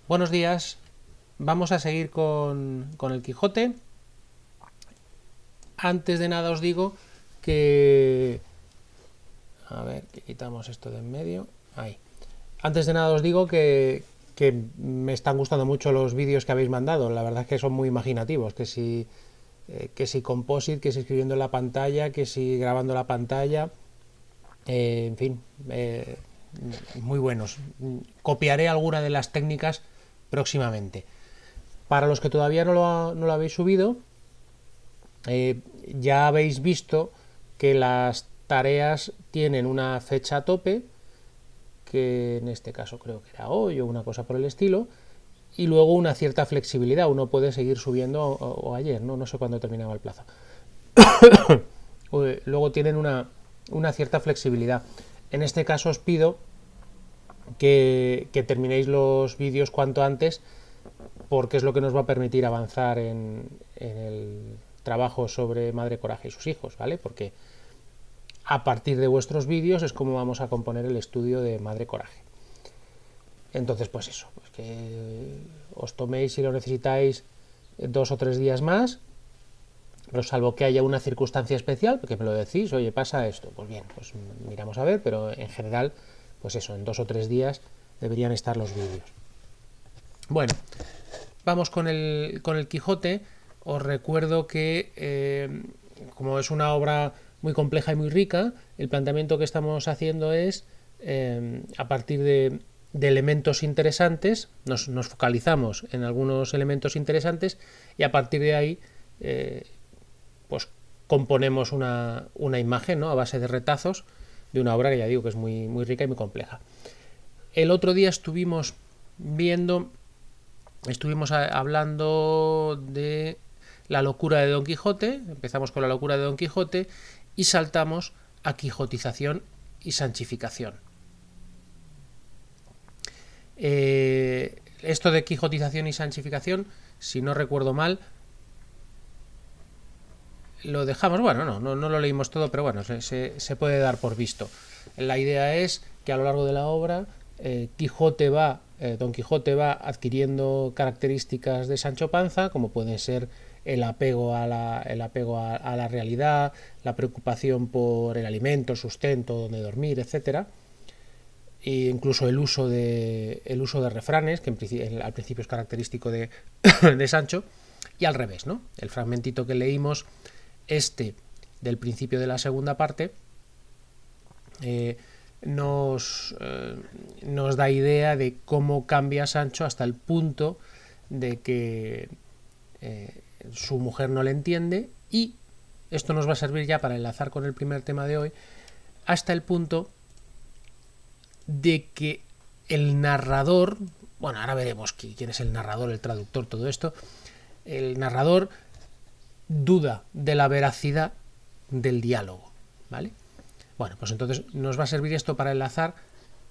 Buenos días, vamos a seguir con el Quijote. Antes de nada os digo que... A ver, que quitamos esto de en medio. Ahí. Antes de nada os digo que me están gustando mucho los vídeos que habéis mandado. La verdad es que son muy imaginativos. Que si Composite, que si escribiendo en la pantalla, que si grabando la pantalla. En fin, muy buenos. Copiaré alguna de las técnicas próximamente. Para los que todavía no lo habéis subido, ya habéis visto que las tareas tienen una fecha a tope, que en este caso creo que era hoy o una cosa por el estilo, y luego una cierta flexibilidad. Uno puede seguir subiendo o ayer, no sé cuándo terminaba el plazo. Luego tienen una cierta flexibilidad. En este caso os pido que terminéis los vídeos cuanto antes, porque es lo que nos va a permitir avanzar en el trabajo sobre Madre Coraje y sus hijos, ¿vale? Porque a partir de vuestros vídeos es como vamos a componer el estudio de Madre Coraje. Entonces, pues eso, pues que os toméis, si lo necesitáis, 2 o 3 días más, pero salvo que haya una circunstancia especial, porque me lo decís, oye, pasa esto, pues bien, pues miramos a ver, pero en general, pues eso, en 2 o 3 días deberían estar los vídeos. Bueno, vamos con el Quijote. Os recuerdo que, como es una obra muy compleja y muy rica, el planteamiento que estamos haciendo es, a partir de elementos interesantes, nos focalizamos en algunos elementos interesantes y a partir de ahí, pues componemos una imagen, ¿no? A base de retazos de una obra que ya digo que es muy, muy rica y muy compleja. El otro día estuvimos hablando de la locura de Don Quijote, empezamos con la locura de Don Quijote y saltamos a quijotización y sanchificación. Esto de quijotización y sanchificación, si no recuerdo mal, lo dejamos, bueno, no lo leímos todo, pero bueno, se puede dar por visto. La idea es que a lo largo de la obra Don Quijote va adquiriendo características de Sancho Panza, como pueden ser el apego a la realidad, la preocupación por el alimento, el sustento, donde dormir, etcétera, e incluso el uso de refranes, que al principio es característico de, de Sancho, y al revés, ¿no? El fragmentito que leímos, del principio de la segunda parte, nos da idea de cómo cambia Sancho hasta el punto de que su mujer no le entiende, y esto nos va a servir ya para enlazar con el primer tema de hoy, hasta el punto de que el narrador, bueno, ahora veremos quién es el narrador, el traductor, todo esto, el narrador duda de la veracidad del diálogo, ¿vale? Bueno, pues entonces nos va a servir esto para enlazar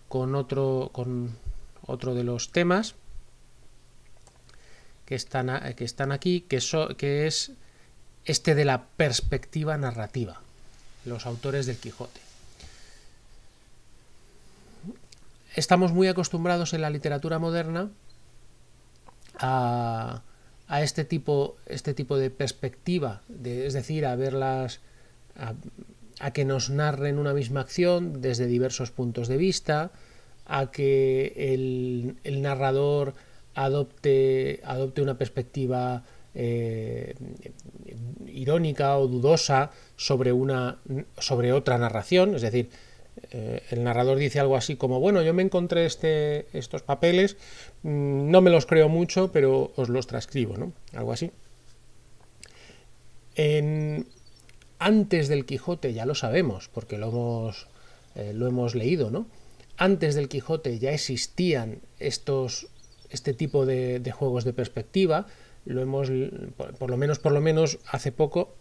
con otro de los temas que están aquí, que es este de la perspectiva narrativa, los autores del Quijote. Estamos muy acostumbrados en la literatura moderna a este tipo de perspectiva, es decir, a verlas, a que nos narren una misma acción desde diversos puntos de vista, a que el narrador adopte una perspectiva irónica o dudosa sobre otra narración, es decir, el narrador dice algo así como, bueno, yo me encontré estos papeles, no me los creo mucho, pero os los transcribo, ¿no? Algo así. Antes del Quijote, ya lo sabemos, porque lo hemos leído, ¿no? Antes del Quijote ya existían este tipo de juegos de perspectiva, lo hemos, por lo menos hace poco,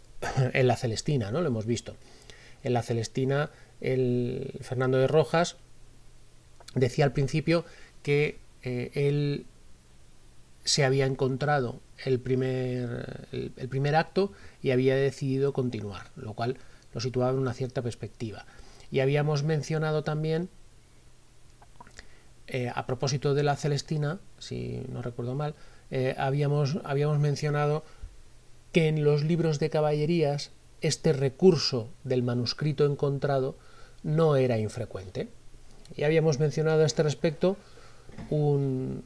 en la Celestina, ¿no? Lo hemos visto. En la Celestina, el Fernando de Rojas decía al principio que él se había encontrado el primer acto y había decidido continuar, lo cual lo situaba en una cierta perspectiva. Y habíamos mencionado también a propósito de la Celestina, si no recuerdo mal, habíamos mencionado que en los libros de caballerías este recurso del manuscrito encontrado no era infrecuente. Y habíamos mencionado a este respecto un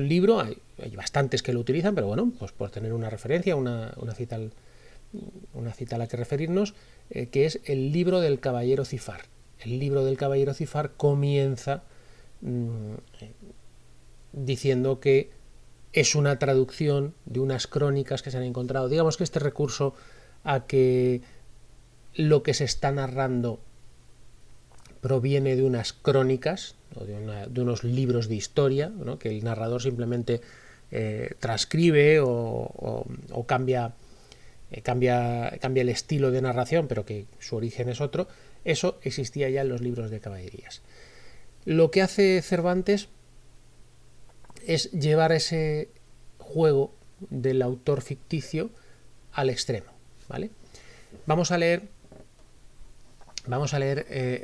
libro, hay bastantes que lo utilizan, pero bueno, pues por tener una referencia, una cita a la que referirnos, que es el libro del Caballero Cifar. El libro del Caballero Cifar comienza diciendo que es una traducción de unas crónicas que se han encontrado. Digamos que este recurso a que lo que se está narrando proviene de unas crónicas o de unos libros de historia, ¿no? Que el narrador simplemente transcribe o cambia el estilo de narración, pero que su origen es otro. Eso existía ya en los libros de caballerías. Lo que hace Cervantes es llevar ese juego del autor ficticio al extremo, ¿vale? Vamos a leer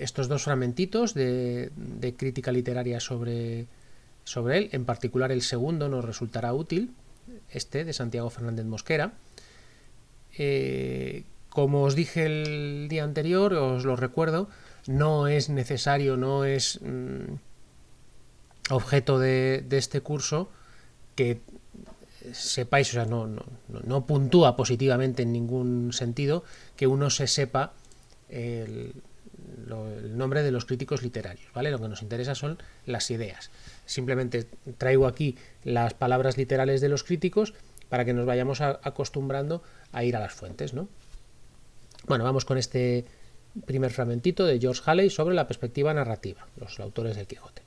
estos dos fragmentitos de crítica literaria sobre él. En particular el segundo nos resultará útil, este de Santiago Fernández Mosquera. Como os dije el día anterior, os lo recuerdo, no es necesario, no es objeto de este curso que sepáis, o sea, no puntúa positivamente en ningún sentido que uno se sepa el nombre de los críticos literarios, ¿vale? Lo que nos interesa son las ideas. Simplemente traigo aquí las palabras literales de los críticos para que nos vayamos acostumbrando a ir a las fuentes, ¿no? Bueno, vamos con este primer fragmentito de George Halley sobre la perspectiva narrativa, los autores del Quijote.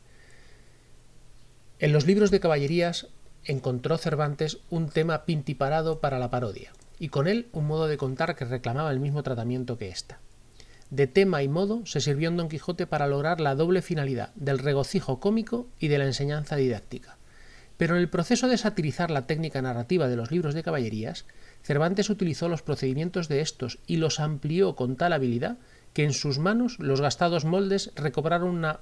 En los libros de caballerías encontró Cervantes un tema pintiparado para la parodia, y con él un modo de contar que reclamaba el mismo tratamiento que ésta. De tema y modo se sirvió en Don Quijote para lograr la doble finalidad del regocijo cómico y de la enseñanza didáctica. Pero en el proceso de satirizar la técnica narrativa de los libros de caballerías, Cervantes utilizó los procedimientos de estos y los amplió con tal habilidad que en sus manos los gastados moldes recobraron una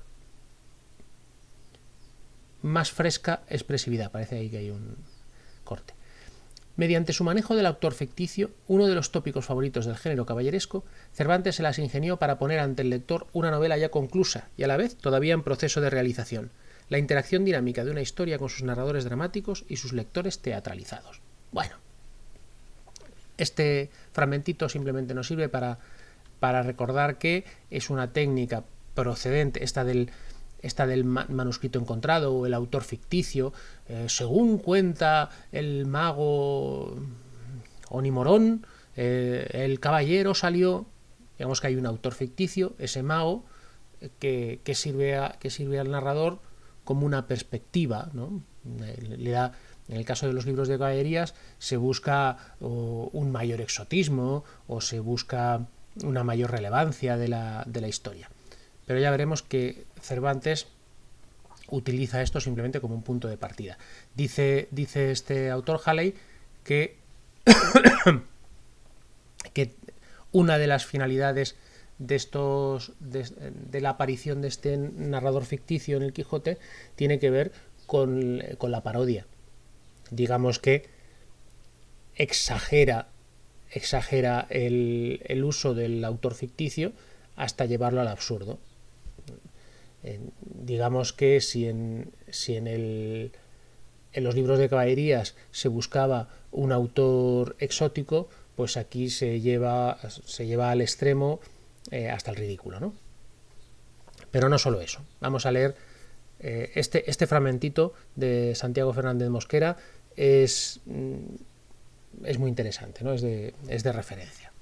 más fresca expresividad. Parece ahí que hay un corte. Mediante su manejo del autor ficticio, uno de los tópicos favoritos del género caballeresco, Cervantes se las ingenió para poner ante el lector una novela ya conclusa y a la vez todavía en proceso de realización, la interacción dinámica de una historia con sus narradores dramáticos y sus lectores teatralizados. Bueno, este fragmentito simplemente nos sirve para recordar que es una técnica procedente, esta del manuscrito encontrado o el autor ficticio, según cuenta el mago Onimorón, el caballero salió, digamos que hay un autor ficticio, ese mago, que sirve al narrador como una perspectiva, ¿no? Le da, en el caso de los libros de caballerías, se busca un mayor exotismo o se busca una mayor relevancia de la historia. Pero ya veremos que Cervantes utiliza esto simplemente como un punto de partida. Dice este autor Halley que una de las finalidades de la aparición de este narrador ficticio en el Quijote tiene que ver con la parodia. Digamos que exagera el uso del autor ficticio hasta llevarlo al absurdo. Digamos que si en los libros de caballerías se buscaba un autor exótico, pues aquí se lleva al extremo hasta el ridículo, ¿no? Pero no solo eso. Vamos a leer este fragmentito de Santiago Fernández Mosquera. Es muy interesante, ¿no? Es de referencia.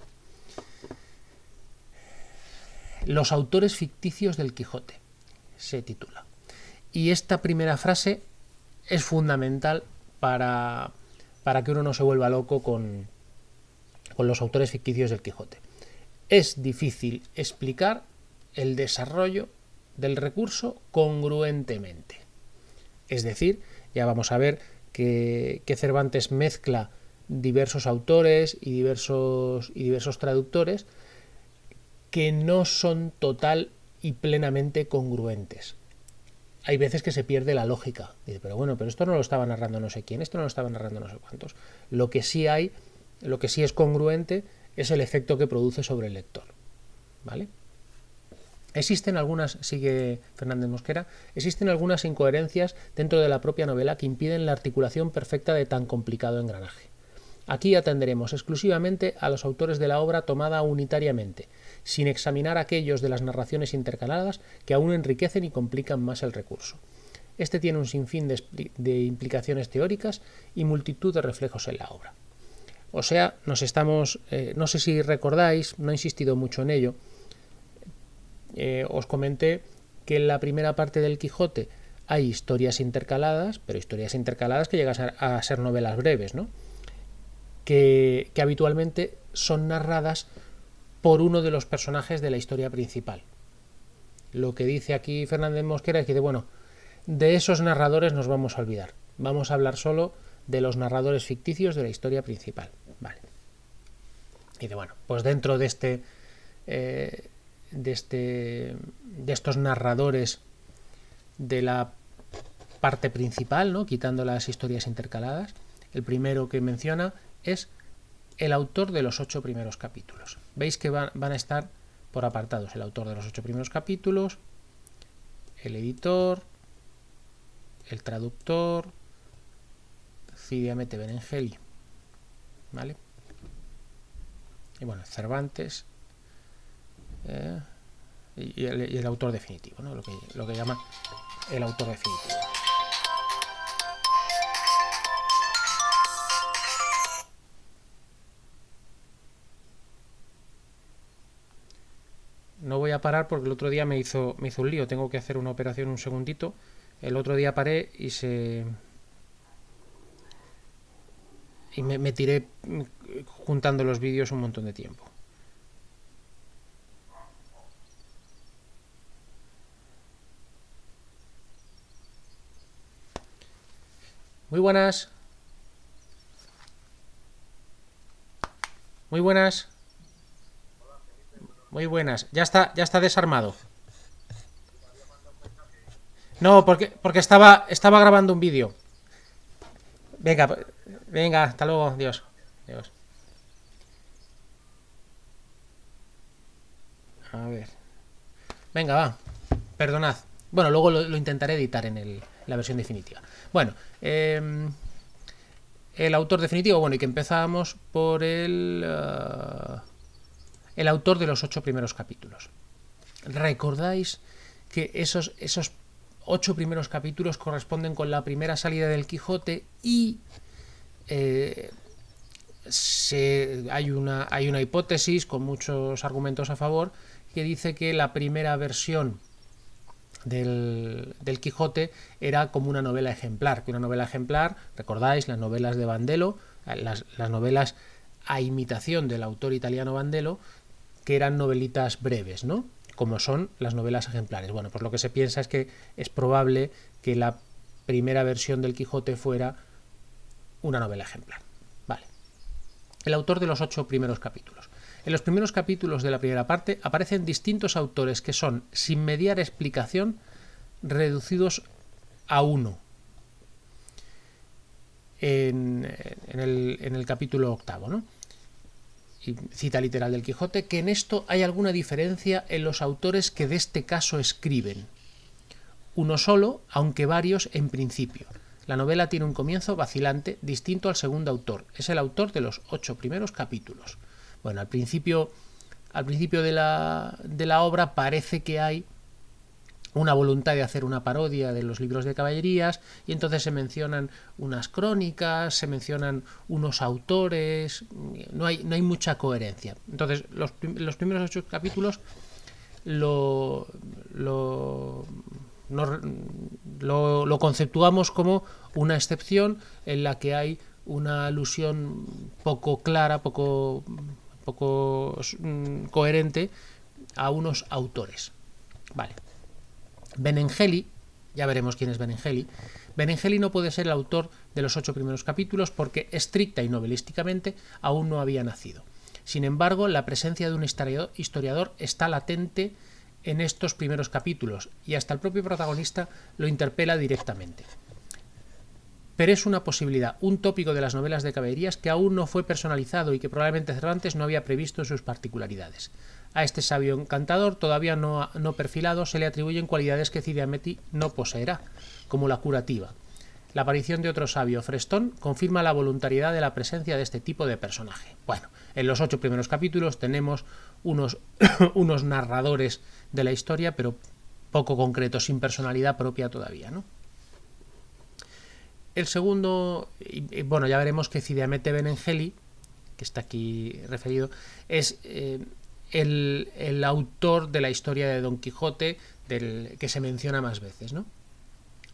Los autores ficticios del Quijote se titula. Y esta primera frase es fundamental para que uno no se vuelva loco con los autores ficticios del Quijote. Es difícil explicar el desarrollo del recurso congruentemente. Es decir, ya vamos a ver que Cervantes mezcla diversos autores y diversos traductores que no son total y plenamente congruentes. hay veces que se pierde la lógica. Dice, pero bueno, pero esto no lo estaba narrando no sé quién, esto no lo estaba narrando no sé cuántos. Lo que sí es congruente es el efecto que produce sobre el lector. ¿Vale? Existen algunas, sigue Fernández Mosquera, existen algunas incoherencias dentro de la propia novela que impiden la articulación perfecta de tan complicado engranaje. Aquí atenderemos exclusivamente a los autores de la obra tomada unitariamente, sin examinar aquellos de las narraciones intercaladas que aún enriquecen y complican más el recurso. Este tiene un sinfín de implicaciones teóricas y multitud de reflejos en la obra. O sea, no sé si recordáis, no he insistido mucho en ello, os comenté que en la primera parte del Quijote hay historias intercaladas, pero historias intercaladas que llegan a ser novelas breves, ¿no? Que habitualmente son narradas por uno de los personajes de la historia principal. Lo que dice aquí Fernández Mosquera es que, bueno, de esos narradores nos vamos a olvidar. Vamos a hablar solo de los narradores ficticios de la historia principal. Vale. Y bueno, pues dentro de estos narradores de la parte principal, ¿no? Quitando las historias intercaladas, el primero que menciona es el autor de los 8 primeros capítulos. Veis que van a estar por apartados: el autor de los 8 primeros capítulos, el editor, el traductor, Cide Hamete Benengeli, ¿vale? Y bueno, Cervantes, y el autor definitivo, ¿no? Lo que llama el autor definitivo. No voy a parar porque el otro día me hizo un lío. Tengo que hacer una operación un segundito. El otro día paré y me tiré juntando los vídeos un montón de tiempo. Muy buenas. Muy buenas. Muy buenas. Ya está desarmado. No, porque estaba grabando un vídeo. Venga, hasta luego. Dios. Dios. A ver. Venga, va. Perdonad. Bueno, luego lo intentaré editar en la versión definitiva. Bueno, el autor definitivo, bueno, y que empezábamos por el autor de los 8 primeros capítulos. ¿Recordáis que esos 8 primeros capítulos corresponden con la primera salida del Quijote y hay una hipótesis con muchos argumentos a favor que dice que la primera versión del Quijote era como una novela ejemplar, recordáis las novelas de Bandello, las novelas a imitación del autor italiano Bandello, que eran novelitas breves, ¿no? Como son las novelas ejemplares. Bueno, pues lo que se piensa es que es probable que la primera versión del Quijote fuera una novela ejemplar. Vale. El autor de los 8 primeros capítulos. En los primeros capítulos de la primera parte aparecen distintos autores que son, sin mediar explicación, reducidos a uno. En el capítulo 8, ¿no? Y cita literal del Quijote, que en esto hay alguna diferencia en los autores que de este caso escriben. Uno solo, aunque varios en principio. La novela tiene un comienzo vacilante, distinto al segundo autor. Es el autor de los 8 primeros capítulos. Bueno, al principio de la obra parece que hay una voluntad de hacer una parodia de los libros de caballerías, y entonces se mencionan unas crónicas, se mencionan unos autores, no hay mucha coherencia. Entonces, los primeros 8 capítulos lo conceptuamos como una excepción en la que hay una alusión poco clara, poco coherente a unos autores. Vale. Benengeli, ya veremos quién es Benengeli. Benengeli no puede ser el autor de los 8 primeros capítulos porque estricta y novelísticamente aún no había nacido. Sin embargo, la presencia de un historiador está latente en estos primeros capítulos, y hasta el propio protagonista lo interpela directamente. Pero es una posibilidad, un tópico de las novelas de caballerías que aún no fue personalizado y que probablemente Cervantes no había previsto en sus particularidades. A este sabio encantador, todavía no perfilado, se le atribuyen cualidades que Cide Hamete no poseerá, como la curativa. La aparición de otro sabio, Frestón, confirma la voluntariedad de la presencia de este tipo de personaje. Bueno, en los 8 primeros capítulos tenemos unos narradores de la historia, pero poco concretos, sin personalidad propia todavía, ¿no? El segundo, bueno, ya veremos que Cide Hamete Benengeli, que está aquí referido, es el autor de la historia de Don Quijote, que se menciona más veces, ¿no?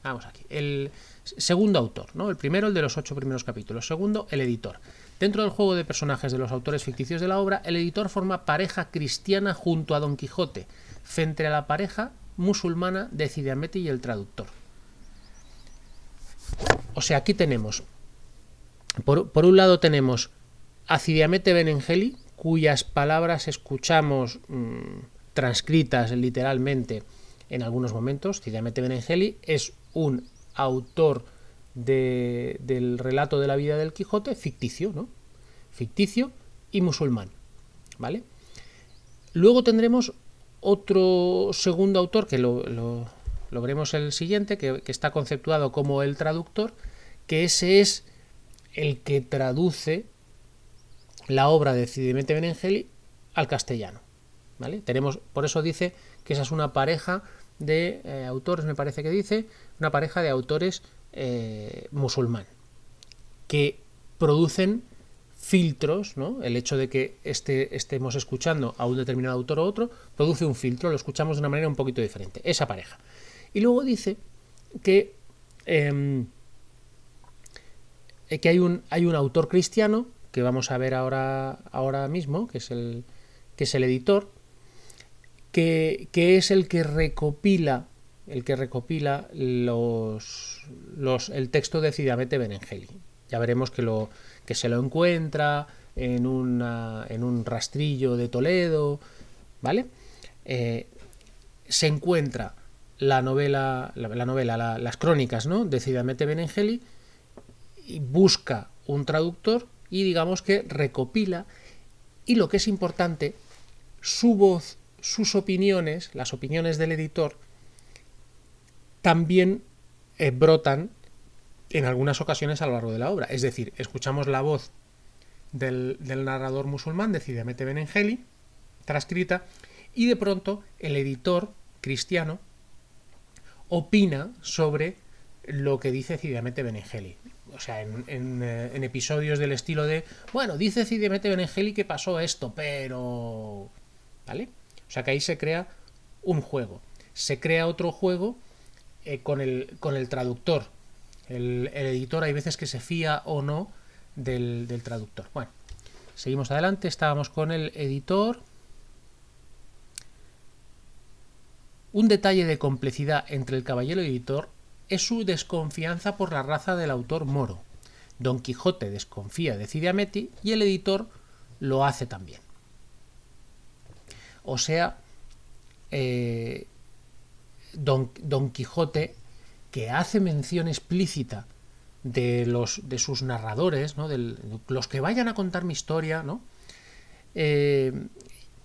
Vamos aquí. El segundo autor, ¿no? El primero, el de los 8 primeros capítulos. Segundo, el editor. Dentro del juego de personajes de los autores ficticios de la obra, el editor forma pareja cristiana junto a Don Quijote, frente a la pareja musulmana de Cide Hamete y el traductor. O sea, aquí tenemos, por un lado tenemos a Cide Hamete Benengeli, cuyas palabras escuchamos transcritas literalmente en algunos momentos. Cide Hamete Benengeli es un autor del relato de la vida del Quijote ficticio, ¿no? Ficticio y musulmán, ¿vale? Luego tendremos otro segundo autor que lo veremos el siguiente, que está conceptuado como el traductor, que ese es el que traduce la obra de Cide Hamete Benengeli al castellano, ¿vale? Tenemos, por eso dice que esa es una pareja de autores, me parece que dice, una pareja de autores musulmán, que producen filtros, ¿no? El hecho de que estemos escuchando a un determinado autor o otro produce un filtro, lo escuchamos de una manera un poquito diferente, esa pareja. Y luego dice que hay un autor cristiano, que vamos a ver ahora mismo, que es el editor, que es el que recopila el texto de Cide Hamete Benengeli. Ya veremos que se lo encuentra en un rastrillo de Toledo, ¿vale? Se encuentra las crónicas, ¿no?, de Cide Hamete Benengeli, y busca un traductor y digamos que recopila, y lo que es importante, su voz, sus opiniones, las opiniones del editor, también brotan en algunas ocasiones a lo largo de la obra. Es decir, escuchamos la voz del narrador musulmán de Cide Hamete Benengeli, transcrita, y de pronto el editor cristiano opina sobre lo que dice Cide Hamete Benengeli. O sea, en episodios del estilo de, bueno, dice Cide Hamete Benengeli que pasó esto, pero... ¿vale? O sea, que ahí se crea un juego. Se crea otro juego con el traductor. El editor hay veces que se fía o no del traductor. Bueno, seguimos adelante. Estábamos con el editor. Un detalle de complicidad entre el caballero y el editor es su desconfianza por la raza del autor moro. Don Quijote desconfía de Cide Hamete y el editor lo hace también. O sea, Don Quijote, que hace mención explícita de sus narradores, ¿no?, de los que vayan a contar mi historia, ¿no?,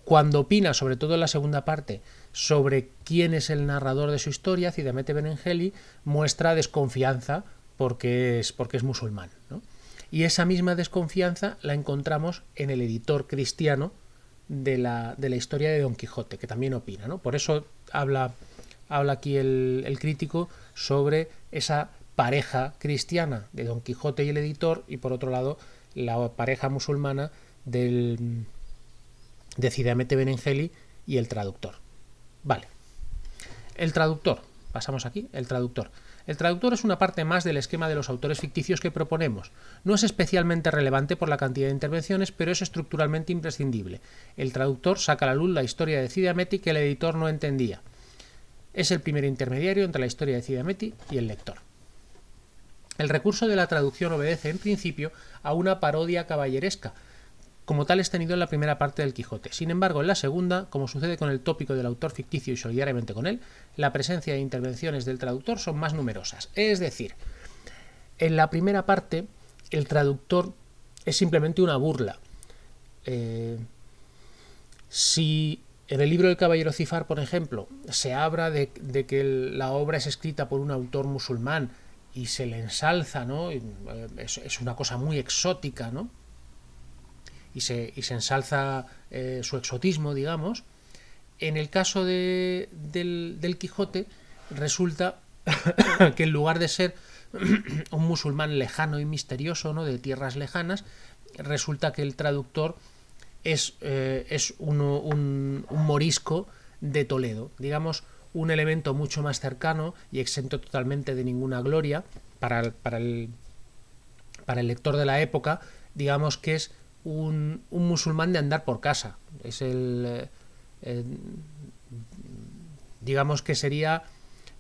cuando opina, sobre todo en la segunda parte, sobre quién es el narrador de su historia, Cide Hamete Benengeli muestra desconfianza porque es musulmán, ¿no? Y esa misma desconfianza la encontramos en el editor cristiano de la historia de Don Quijote, que también opina, ¿no? Por eso habla aquí el crítico sobre esa pareja cristiana de Don Quijote y el editor, y por otro lado la pareja musulmana de Cide Hamete Benengeli y el traductor. Vale. El traductor. Pasamos aquí. El traductor. El traductor es una parte más del esquema de los autores ficticios que proponemos. No es especialmente relevante por la cantidad de intervenciones, pero es estructuralmente imprescindible. El traductor saca a la luz la historia de Cide Hamete que el editor no entendía. Es el primer intermediario entre la historia de Cide Hamete y el lector. El recurso de la traducción obedece, en principio, a una parodia caballeresca, como tal es tenido en la primera parte del Quijote. Sin embargo, en la segunda, como sucede con el tópico del autor ficticio y solidariamente con él, la presencia de intervenciones del traductor son más numerosas. Es decir, en la primera parte, el traductor es simplemente una burla. Si en el libro del Caballero Cifar, por ejemplo, se habla de que la obra es escrita por un autor musulmán y se le ensalza, ¿no? Es una cosa muy exótica, ¿no? Y se ensalza su exotismo, digamos. En el caso del Quijote, resulta que en lugar de ser un musulmán lejano y misterioso, ¿no? De tierras lejanas, resulta que el traductor es un morisco de Toledo, digamos, un elemento mucho más cercano y exento totalmente de ninguna gloria para el lector de la época, digamos que es un musulmán de andar por casa. Es digamos que sería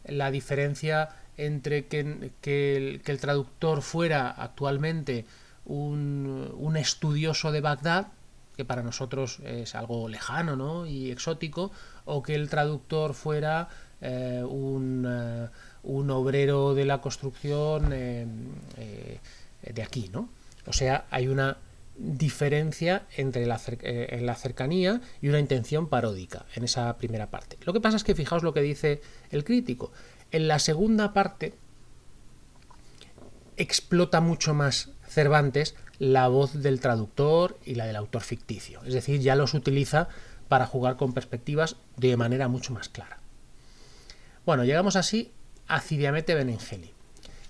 la diferencia entre que el traductor fuera actualmente un estudioso de Bagdad, que para nosotros es algo lejano, ¿no? Y exótico, o que el traductor fuera un obrero de la construcción de aquí, ¿no? O sea, hay una diferencia entre la cercanía y una intención paródica en esa primera parte. Lo que pasa es que fijaos lo que dice el crítico. En la segunda parte explota mucho más Cervantes la voz del traductor y la del autor ficticio. Es decir, ya los utiliza para jugar con perspectivas de manera mucho más clara. Bueno, llegamos así a Cide Hamete Benengeli,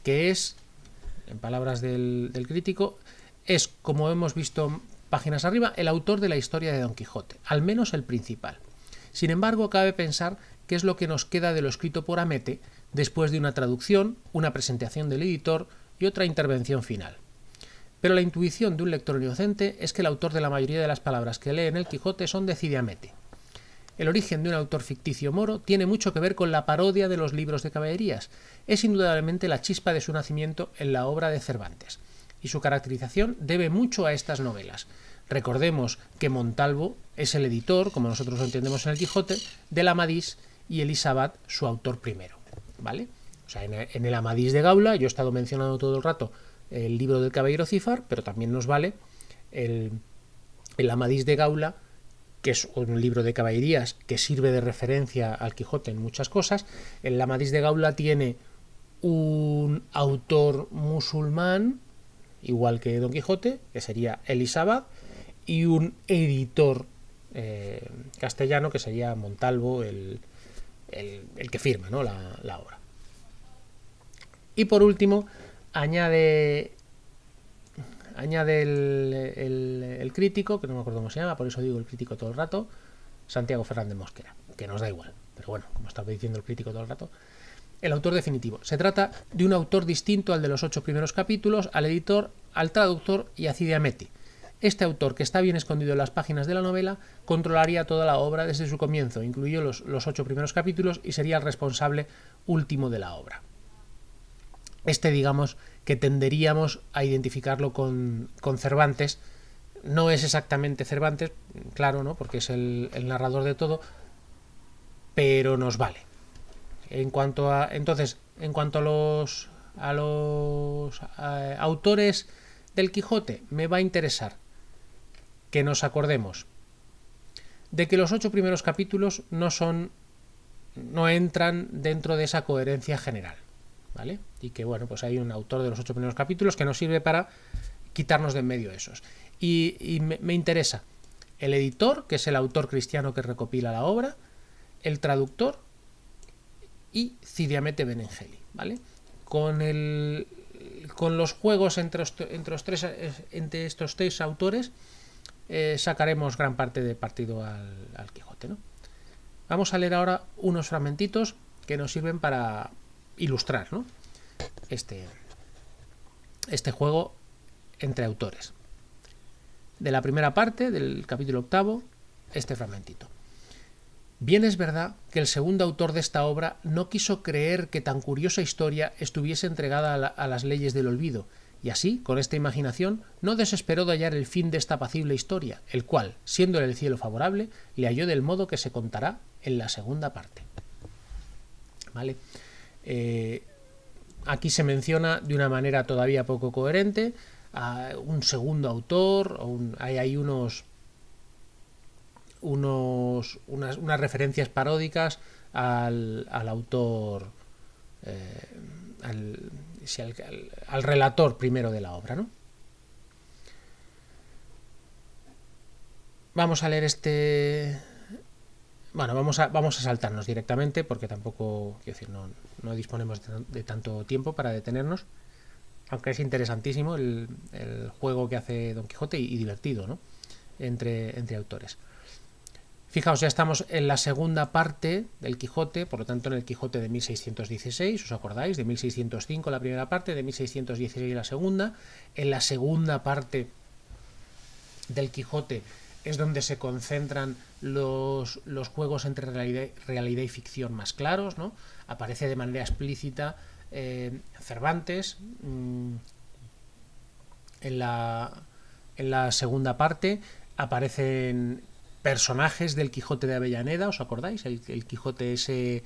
que es, en palabras del crítico, es, como hemos visto páginas arriba, el autor de la historia de Don Quijote, al menos el principal. Sin embargo, cabe pensar qué es lo que nos queda de lo escrito por Hamete después de una traducción, una presentación del editor y otra intervención final. Pero la intuición de un lector inocente es que el autor de la mayoría de las palabras que lee en el Quijote son de Cide Hamete. El origen de un autor ficticio moro tiene mucho que ver con la parodia de los libros de caballerías. Es indudablemente la chispa de su nacimiento en la obra de Cervantes, y su caracterización debe mucho a estas novelas. Recordemos que Montalvo es el editor, como nosotros lo entendemos en el Quijote, del Amadís y Elisabat su autor primero, ¿vale? O sea, en el Amadís de Gaula, yo he estado mencionando todo el rato el libro del Caballero Cifar, pero también nos vale el Amadís de Gaula, que es un libro de caballerías que sirve de referencia al Quijote en muchas cosas. El Amadís de Gaula tiene un autor musulmán, igual que Don Quijote, que sería Elisabat, y un editor castellano, que sería Montalvo, el que firma, ¿no? la obra. Y por último, añade el crítico, que no me acuerdo cómo se llama, por eso digo el crítico todo el rato, Santiago Fernández Mosquera, que nos da igual, pero bueno, como estaba diciendo el crítico todo el rato, el autor definitivo. Se trata de un autor distinto al de los 8 primeros capítulos, al editor, al traductor y a Cide Hamete. Este autor, que está bien escondido en las páginas de la novela, controlaría toda la obra desde su comienzo, incluido los 8 primeros capítulos, y sería el responsable último de la obra. Digamos que tenderíamos a identificarlo con Cervantes. No es exactamente Cervantes, claro, ¿no? Porque es el narrador de todo, pero nos vale. En cuanto a los autores del Quijote, me va a interesar que nos acordemos de que los 8 primeros capítulos no entran dentro de esa coherencia general, ¿vale? Y que, bueno, pues hay un autor de los 8 primeros capítulos que nos sirve para quitarnos de en medio esos. Y me interesa el editor, que es el autor cristiano que recopila la obra, el traductor y Cide Hamete Benengeli, ¿vale? Con los juegos entre estos 3 autores sacaremos gran parte de partido al Quijote, ¿no? Vamos a leer ahora unos fragmentitos que nos sirven para ilustrar, ¿no? este juego entre autores. De la primera parte del capítulo 8, este fragmentito. Bien es verdad que el segundo autor de esta obra no quiso creer que tan curiosa historia estuviese entregada a las leyes del olvido, y así, con esta imaginación, no desesperó de hallar el fin de esta apacible historia, el cual, siendo el cielo favorable, le halló del modo que se contará en la segunda parte. ¿Vale? Aquí se menciona de una manera todavía poco coherente a un segundo autor, hay unas referencias paródicas al autor, al relator primero de la obra, ¿no? Vamos a leer bueno, vamos a saltarnos directamente porque tampoco, quiero decir, no disponemos de tanto tiempo para detenernos, aunque es interesantísimo el juego que hace Don Quijote y divertido, ¿no? Entre autores. Fijaos, ya estamos en la segunda parte del Quijote, por lo tanto en el Quijote de 1616, ¿os acordáis? De 1605 la primera parte, de 1616 la segunda. En la segunda parte del Quijote es donde se concentran los juegos entre realidad y ficción más claros, ¿no? Aparece de manera explícita Cervantes en la segunda parte, aparecen personajes del Quijote de Avellaneda, ¿os acordáis? El Quijote ese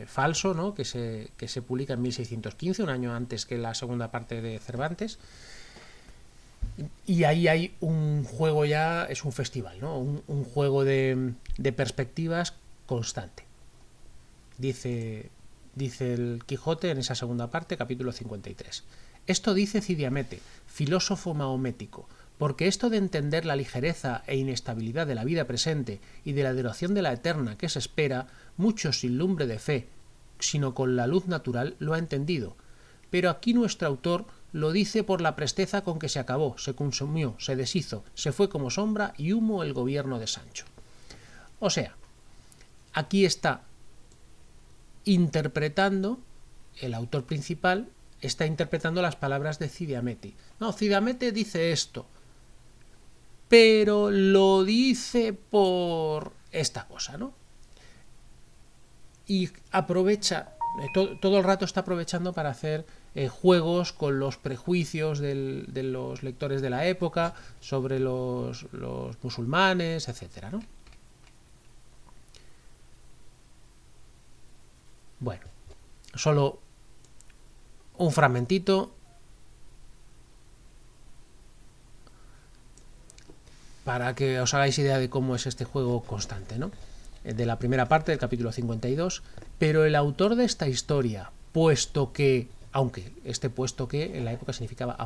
falso, ¿no? que se publica en 1615, un año antes que la segunda parte de Cervantes. Y ahí hay un juego, ya es un festival, ¿no? Un juego de perspectivas constante. Dice el Quijote en esa segunda parte, capítulo 53. Esto dice Cidiamete, filósofo mahomético, porque esto de entender la ligereza e inestabilidad de la vida presente y de la duración de la eterna que se espera, muchos sin lumbre de fe, sino con la luz natural, lo ha entendido. Pero aquí nuestro autor lo dice por la presteza con que se acabó, se consumió, se deshizo, se fue como sombra y humo el gobierno de Sancho. O sea, aquí está interpretando, el autor principal está interpretando las palabras de Cidiamete. No, Cidiamete dice esto, pero lo dice por esta cosa, ¿no? Y aprovecha, todo el rato está aprovechando para hacer juegos con los prejuicios de los lectores de la época sobre los musulmanes, etcétera, ¿no? Bueno, solo un fragmentito para que os hagáis idea de cómo es este juego constante, ¿no? De la primera parte del capítulo 52, pero el autor de esta historia, puesto que en la época significaba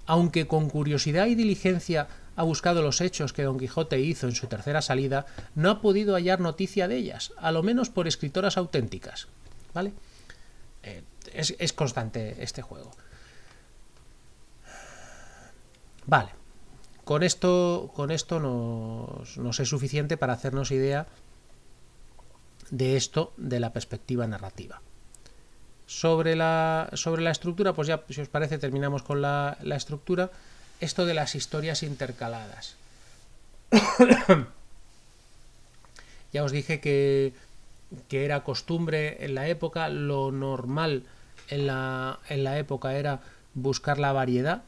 aunque con curiosidad y diligencia ha buscado los hechos que Don Quijote hizo en su tercera salida, no ha podido hallar noticia de ellas, a lo menos por escritoras auténticas, ¿vale? Es constante este juego. Vale, con esto nos es suficiente para hacernos idea de esto, de la perspectiva narrativa. Sobre la estructura, pues ya, si os parece, terminamos con la estructura. Esto de las historias intercaladas. Ya os dije que era costumbre en la época, lo normal en la época era buscar la variedad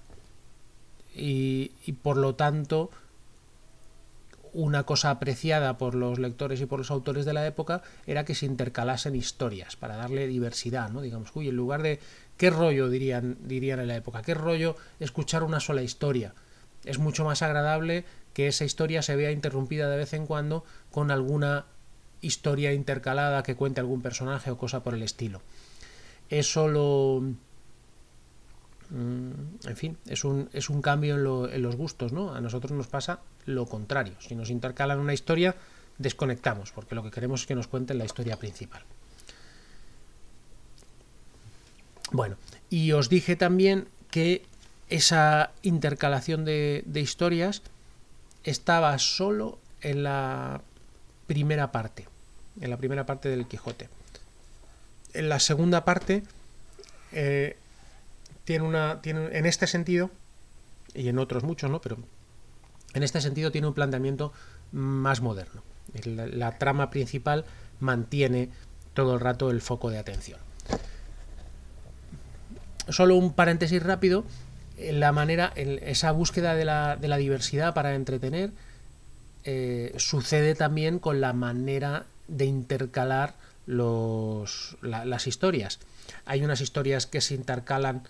y por lo tanto una cosa apreciada por los lectores y por los autores de la época era que se intercalasen historias para darle diversidad, ¿no? Digamos, uy, en lugar de qué rollo dirían en la época, qué rollo escuchar una sola historia. Es mucho más agradable que esa historia se vea interrumpida de vez en cuando con alguna historia intercalada que cuente algún personaje o cosa por el estilo. Eso en fin, es un cambio en los gustos, ¿no? A nosotros nos pasa lo contrario. Si nos intercalan una historia, desconectamos, porque lo que queremos es que nos cuenten la historia principal. Bueno, y os dije también que esa intercalación de historias estaba solo en la primera parte del Quijote. En la segunda parte tiene en este sentido, y en otros muchos, ¿no? Pero en este sentido tiene un planteamiento más moderno. La trama principal mantiene todo el rato el foco de atención. solo un paréntesis rápido, esa búsqueda de la diversidad para entretener sucede también con la manera de intercalar las historias. Hay unas historias que se intercalan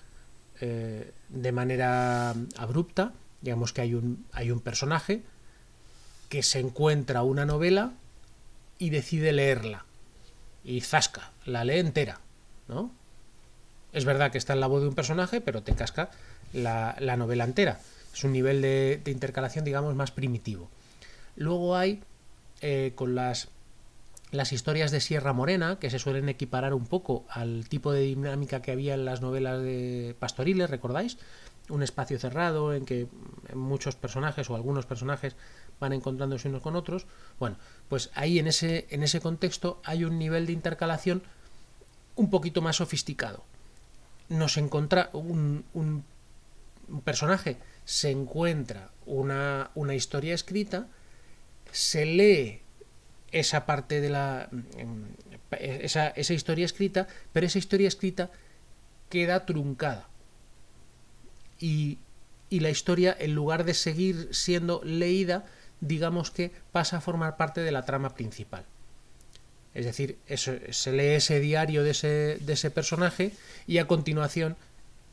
de manera abrupta, digamos que hay un personaje que se encuentra una novela y decide leerla, y zasca, la lee entera, ¿no? Es verdad que está en la voz de un personaje, pero te casca la novela entera. Es un nivel de intercalación, digamos, más primitivo. Luego hay con las historias de Sierra Morena, que se suelen equiparar un poco al tipo de dinámica que había en las novelas de pastoriles, ¿recordáis? Un espacio cerrado en que muchos personajes o algunos personajes van encontrándose unos con otros. Bueno, pues ahí en ese contexto hay un nivel de intercalación un poquito más sofisticado. Nos encuentra un personaje se encuentra una historia escrita, se lee esa parte de esa historia escrita, pero esa historia escrita queda truncada y la historia, en lugar de seguir siendo leída, digamos que pasa a formar parte de la trama principal. Es decir, se lee ese diario de ese personaje y a continuación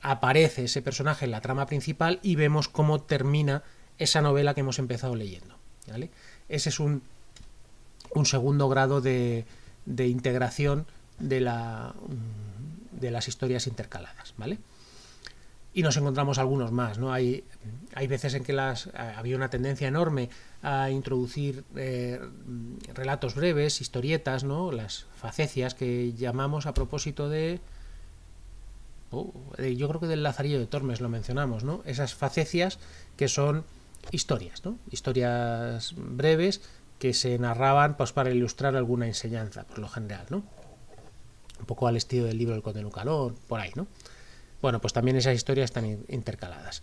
aparece ese personaje en la trama principal y vemos cómo termina esa novela que hemos empezado leyendo, ¿vale? Ese es un segundo grado de integración de las historias intercaladas, ¿vale? Y nos encontramos algunos más, ¿no? Hay veces en que había una tendencia enorme a introducir relatos breves, historietas, ¿no? Las facecias que llamamos a propósito yo creo que del Lazarillo de Tormes lo mencionamos, ¿no? Esas facecias que son historias, ¿no? Historias breves que se narraban pues para ilustrar alguna enseñanza, por lo general, ¿no? Un poco al estilo del libro del Conde Lucanor, por ahí, ¿no? Bueno, pues también esas historias están intercaladas.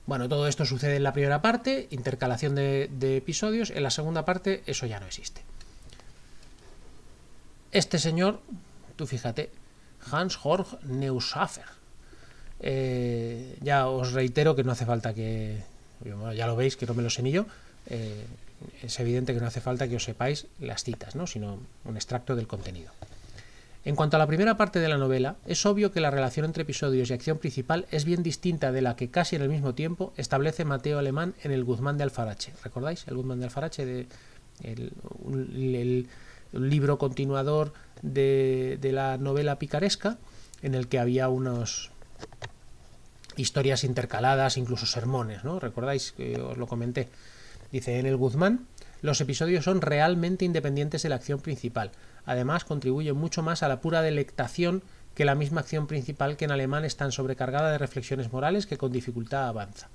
Bueno, todo esto sucede en la primera parte, intercalación de episodios. En la segunda parte eso ya no existe. Este señor, tú fíjate, Hans-Georg Neuschafer. Ya os reitero que no hace falta que... Ya lo veis, que no me lo sé ni yo. Es evidente que no hace falta que os sepáis las citas, ¿no? Sino un extracto del contenido. En cuanto a la primera parte de la novela, es obvio que la relación entre episodios y acción principal es bien distinta de la que casi en el mismo tiempo establece Mateo Alemán en El Guzmán de Alfarache. ¿Recordáis? El Guzmán de Alfarache, un libro continuador de la novela picaresca, en el que había unas historias intercaladas, incluso sermones, ¿no? ¿Recordáis que os lo comenté? Dice, en El Guzmán los episodios son realmente independientes de la acción principal. Además, contribuyen mucho más a la pura delectación que la misma acción principal, que en Alemán es tan sobrecargada de reflexiones morales que con dificultad avanza.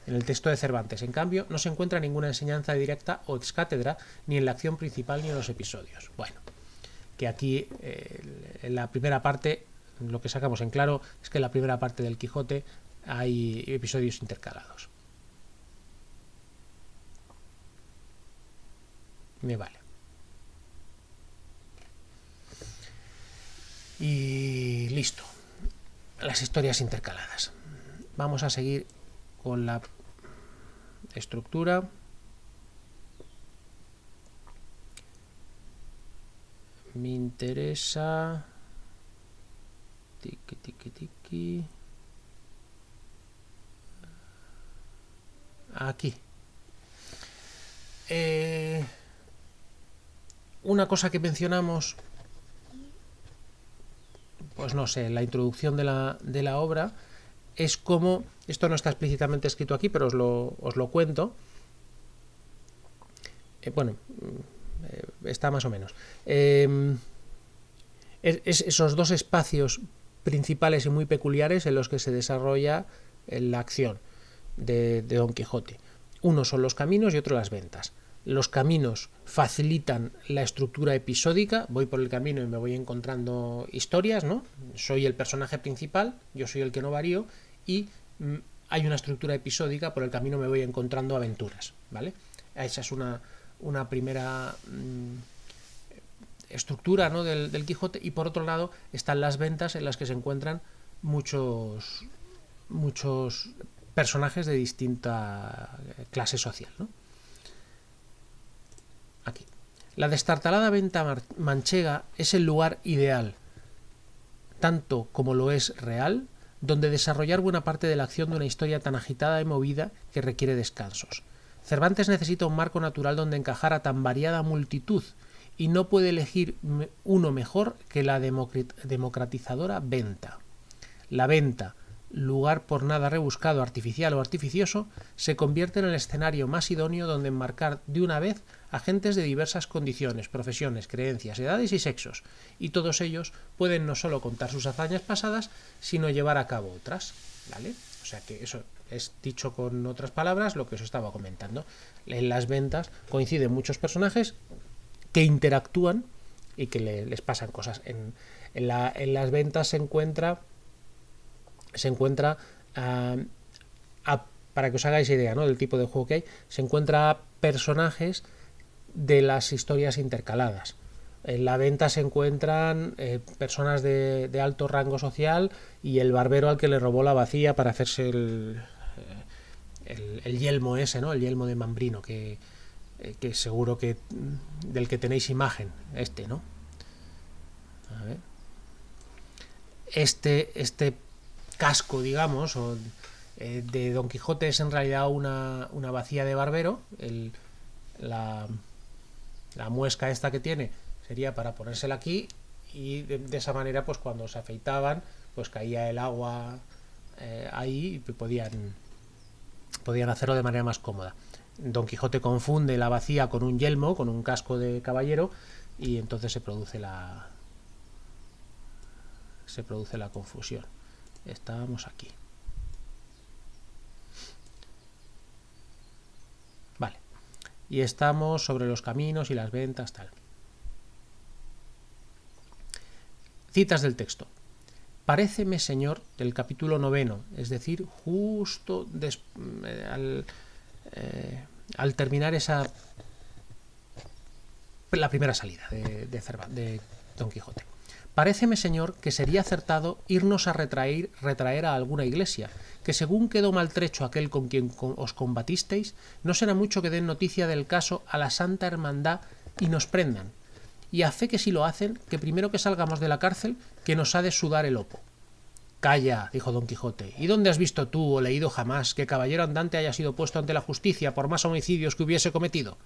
En el texto de Cervantes, en cambio, no se encuentra ninguna enseñanza directa o ex cátedra, ni en la acción principal ni en los episodios. Bueno, que aquí en la primera parte, lo que sacamos en claro es que en la primera parte del Quijote hay episodios intercalados. Me vale. Y listo. Las historias intercaladas. Vamos a seguir con la estructura. Me interesa... Tiki, tiki, tiki. Aquí. Una cosa que mencionamos, pues no sé, la introducción de la obra, es como, esto no está explícitamente escrito aquí, pero os lo cuento. Está más o menos. Esos dos espacios principales y muy peculiares en los que se desarrolla la acción de Don Quijote. Uno son los caminos y otro las ventas. Los caminos facilitan la estructura episódica, voy por el camino y me voy encontrando historias, ¿no? Soy el personaje principal, yo soy el que no varío, y hay una estructura episódica, por el camino me voy encontrando aventuras, ¿vale? Esa es una primera estructura, ¿no? del Quijote, y por otro lado están las ventas, en las que se encuentran muchos personajes de distinta clase social, ¿no? Aquí. La destartalada venta manchega es el lugar ideal, tanto como lo es real, donde desarrollar buena parte de la acción de una historia tan agitada y movida que requiere descansos. Cervantes necesita un marco natural donde encajar a tan variada multitud y no puede elegir uno mejor que la democratizadora venta. La venta, lugar por nada rebuscado, artificial o artificioso, se convierte en el escenario más idóneo donde enmarcar de una vez a gentes de diversas condiciones, profesiones, creencias, edades y sexos, y todos ellos pueden no solo contar sus hazañas pasadas, sino llevar a cabo otras, ¿vale? O sea que eso es, dicho con otras palabras, lo que os estaba comentando. En las ventas coinciden muchos personajes que interactúan y que les pasan cosas. En las ventas se encuentra para que os hagáis idea, ¿no?, del tipo de juego que hay, se encuentra personajes de las historias intercaladas. En la venta se encuentran personas de alto rango social y el barbero al que le robó la bacía para hacerse el yelmo ese, ¿no?, el yelmo de Mambrino, que seguro que del que tenéis imagen, ¿no? A ver. Este casco, digamos, de Don Quijote es en realidad una bacía de barbero. La muesca esta que tiene sería para ponérsela aquí, y de esa manera, pues cuando se afeitaban, pues caía el agua ahí y podían hacerlo de manera más cómoda. Don Quijote confunde la bacía con un yelmo, con un casco de caballero, y entonces se produce la confusión. Estábamos aquí. Vale. Y estamos sobre los caminos y las ventas, tal. Citas del texto. Paréceme, señor, del capítulo 9, es decir, justo al terminar la primera salida de Don Quijote. Paréceme, señor, que sería acertado irnos a retraer a alguna iglesia, que según quedó maltrecho aquel con quien os combatisteis, no será mucho que den noticia del caso a la Santa Hermandad y nos prendan. Y a fe que si lo hacen, que primero que salgamos de la cárcel, que nos ha de sudar el hopo. Calla, dijo Don Quijote, ¿y dónde has visto tú o leído jamás que caballero andante haya sido puesto ante la justicia por más homicidios que hubiese cometido?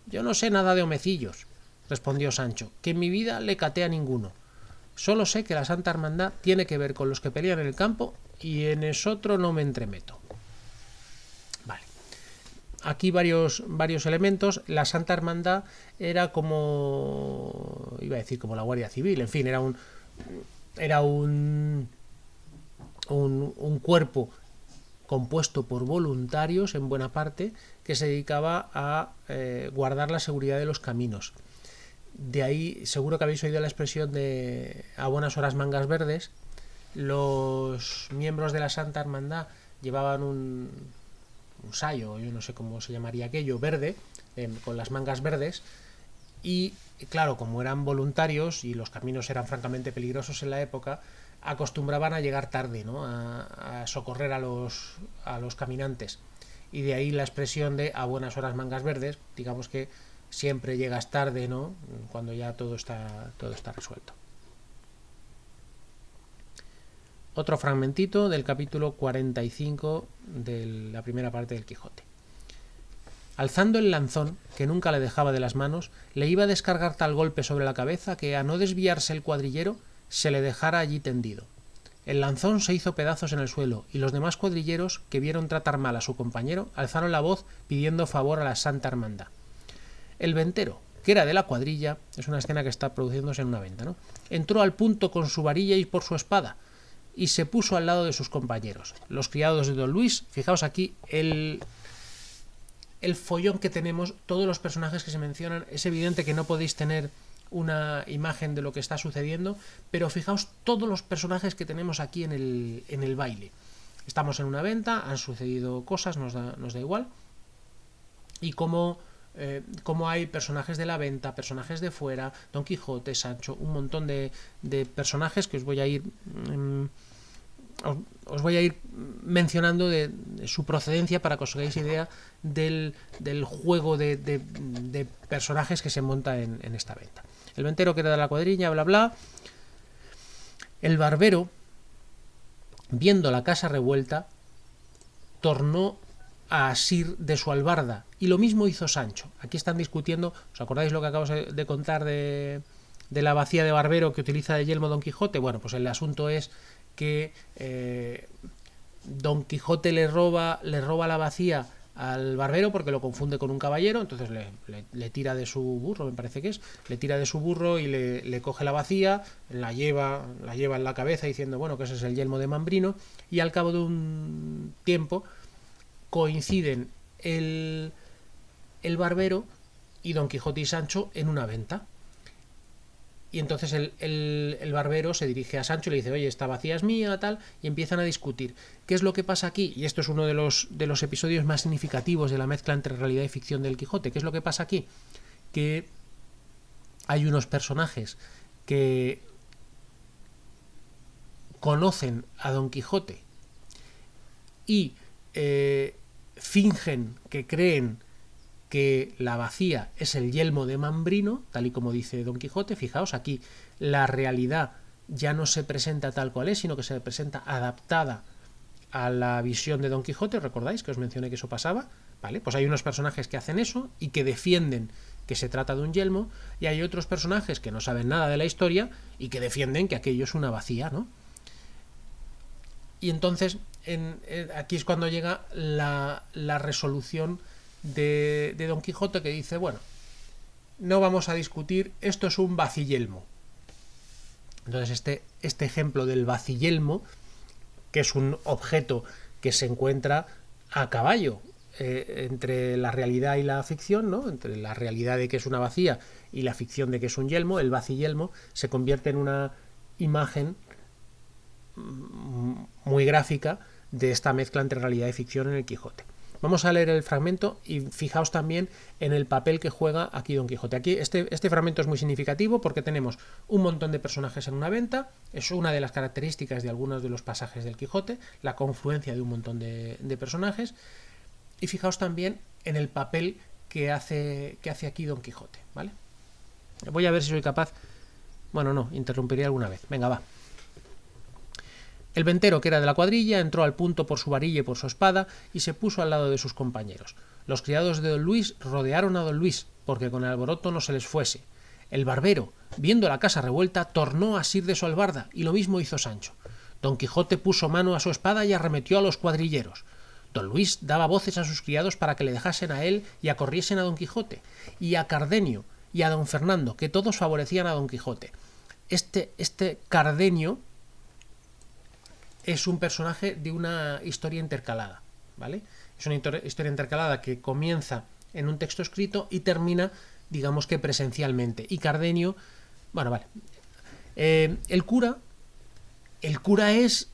Yo no sé nada de homicidios, respondió Sancho, que en mi vida le caté a ninguno. Solo sé que la Santa Hermandad tiene que ver con los que pelean en el campo y en esotro no me entremeto. Vale. Aquí varios elementos. La Santa Hermandad era como, iba a decir como la Guardia Civil, en fin, era un cuerpo compuesto por voluntarios en buena parte que se dedicaba a guardar la seguridad de los caminos. De ahí seguro que habéis oído la expresión de a buenas horas mangas verdes. Los miembros de la Santa Hermandad llevaban un sayo, yo no sé cómo se llamaría aquello, verde, con las mangas verdes, y claro, como eran voluntarios y los caminos eran francamente peligrosos en la época, acostumbraban a llegar tarde, ¿no?, a socorrer a los caminantes, y de ahí la expresión de a buenas horas mangas verdes. Digamos que siempre llegas tarde, ¿no?, cuando ya todo está resuelto. Otro fragmentito del capítulo 45 de la primera parte del Quijote. Alzando el lanzón, que nunca le dejaba de las manos, le iba a descargar tal golpe sobre la cabeza que, a no desviarse el cuadrillero, se le dejara allí tendido. El lanzón se hizo pedazos en el suelo, y los demás cuadrilleros, que vieron tratar mal a su compañero, alzaron la voz pidiendo favor a la Santa Hermandad. El ventero, que era de la cuadrilla, es una escena que está produciéndose en una venta, ¿no?, entró al punto con su varilla y por su espada, y se puso al lado de sus compañeros. Los criados de Don Luis, fijaos aquí el follón que tenemos, todos los personajes que se mencionan. Es evidente que no podéis tener una imagen de lo que está sucediendo, pero fijaos todos los personajes que tenemos aquí en el baile. Estamos en una venta, han sucedido cosas, nos da igual, y como hay personajes de la venta, personajes de fuera, Don Quijote, Sancho, un montón de personajes que os voy a ir os voy a ir mencionando de su procedencia para que os hagáis idea del juego de personajes que se monta en esta venta. El ventero, que era de la cuadrilla, bla bla. El barbero, viendo la casa revuelta, tornó a asir de su albarda, y lo mismo hizo Sancho. Aquí están discutiendo, ¿os acordáis lo que acabo de contar de la bacía de barbero que utiliza de yelmo Don Quijote? Bueno, pues el asunto es que Don Quijote le roba la bacía al barbero porque lo confunde con un caballero, entonces le tira de su burro, me parece que es, le tira de su burro y le coge la bacía, la lleva en la cabeza diciendo, bueno, que ese es el yelmo de Mambrino, y al cabo de un tiempo coinciden el barbero y Don Quijote y Sancho en una venta. Y entonces el barbero se dirige a Sancho y le dice, oye, esta bacía es mía, tal, y empiezan a discutir. ¿Qué es lo que pasa aquí? Y esto es uno de los episodios más significativos de la mezcla entre realidad y ficción del Quijote. ¿Qué es lo que pasa aquí? Que hay unos personajes que conocen a Don Quijote y fingen que creen que la bacía es el yelmo de Mambrino, tal y como dice Don Quijote. Fijaos, aquí la realidad ya no se presenta tal cual es, sino que se presenta adaptada a la visión de Don Quijote. ¿Recordáis que os mencioné que eso pasaba? Vale, pues hay unos personajes que hacen eso y que defienden que se trata de un yelmo, y hay otros personajes que no saben nada de la historia y que defienden que aquello es una bacía, ¿no? Y entonces aquí es cuando llega la resolución de Don Quijote, que dice, bueno, no vamos a discutir, esto es un baciyelmo. Entonces este ejemplo del baciyelmo, que es un objeto que se encuentra a caballo entre la realidad y la ficción, ¿no? Entre la realidad de que es una bacía y la ficción de que es un yelmo, el baciyelmo se convierte en una imagen muy gráfica de esta mezcla entre realidad y ficción en el Quijote. Vamos a leer el fragmento y fijaos también en el papel que juega aquí Don Quijote. Aquí este fragmento es muy significativo porque tenemos un montón de personajes en una venta, es una de las características de algunos de los pasajes del Quijote, la confluencia de un montón de personajes, y fijaos también en el papel que hace aquí Don Quijote, ¿vale? Voy a ver si soy capaz, bueno, no, interrumpiría alguna vez, venga, va. El ventero, que era de la cuadrilla, entró al punto por su varilla y por su espada y se puso al lado de sus compañeros. Los criados de don Luis rodearon a don Luis, porque con el alboroto no se les fuese. El barbero, viendo la casa revuelta, tornó a asir de su albarda, y lo mismo hizo Sancho. Don Quijote puso mano a su espada y arremetió a los cuadrilleros. Don Luis daba voces a sus criados para que le dejasen a él y acorriesen a Don Quijote, y a Cardenio y a don Fernando, que todos favorecían a Don Quijote. Este Cardenio es un personaje de una historia intercalada, ¿vale? Es una historia intercalada que comienza en un texto escrito y termina, digamos que presencialmente. Y Cardenio, bueno, vale. El cura es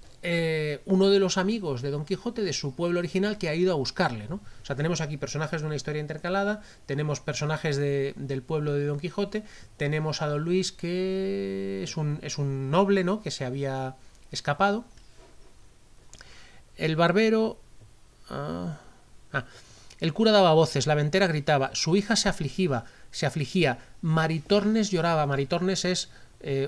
uno de los amigos de Don Quijote, de su pueblo original, que ha ido a buscarle, ¿no? O sea, tenemos aquí personajes de una historia intercalada, tenemos personajes del pueblo de Don Quijote, tenemos a Don Luis, que es un noble, ¿no?, que se había escapado. El barbero... El cura daba voces, la ventera gritaba, su hija se afligía, Maritornes lloraba. Maritornes es